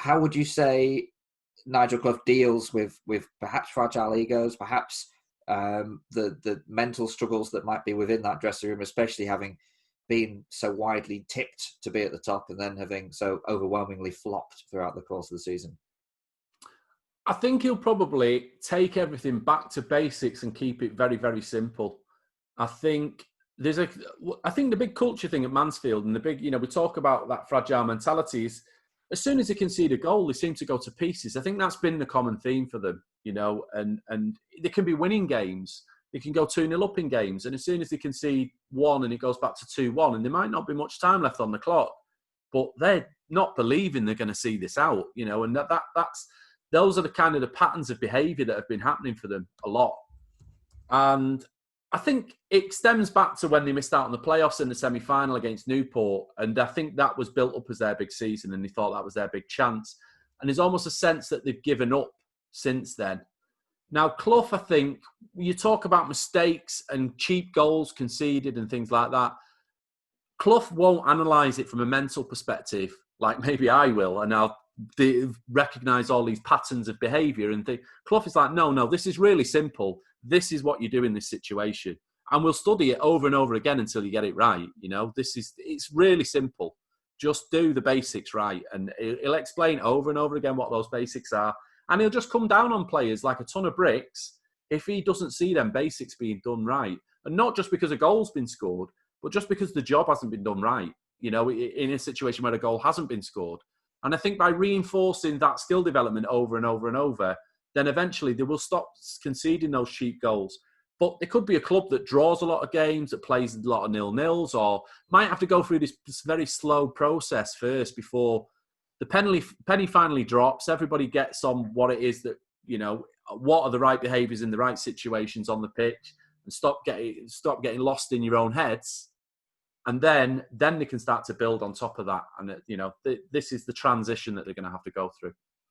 how would you say Nigel Clough deals with perhaps fragile egos, perhaps the mental struggles that might be within that dressing room, especially having been so widely tipped to be at the top and then having so overwhelmingly flopped throughout the course of the season? I think he'll probably take everything back to basics and keep it very, very simple. I think the big culture thing at Mansfield and the big, we talk about that fragile mentality is as soon as they concede a goal, they seem to go to pieces. I think that's been the common theme for them, and they can be winning games. They can go 2-0 up in games. And as soon as they concede one and it goes back to 2-1, and there might not be much time left on the clock, but they're not believing they're going to see this out, and those are the kind of the patterns of behaviour that have been happening for them a lot. And I think it stems back to when they missed out on the playoffs in the semi-final against Newport. And I think that was built up as their big season and they thought that was their big chance. And there's almost a sense that they've given up since then. Now, Clough, I think, you talk about mistakes and cheap goals conceded and things like that. Clough won't analyse it from a mental perspective like maybe I will. And I'll recognise all these patterns of behaviour and think. Clough is like, no, this is really simple. This is what you do in this situation. And we'll study it over and over again until you get it right. It's really simple. Just do the basics right. And he'll explain over and over again what those basics are. And he'll just come down on players like a ton of bricks if he doesn't see them basics being done right. And not just because a goal's been scored, but just because the job hasn't been done right, in a situation where a goal hasn't been scored. And I think by reinforcing that skill development over and over and over, then eventually they will stop conceding those cheap goals. But it could be a club that draws a lot of games, that plays a lot of 0-0s, or might have to go through this very slow process first before the penny finally drops. Everybody gets on what it is that, what are the right behaviours in the right situations on the pitch, and stop getting lost in your own heads. And then they can start to build on top of that. And, this is the transition that they're going to have to go through.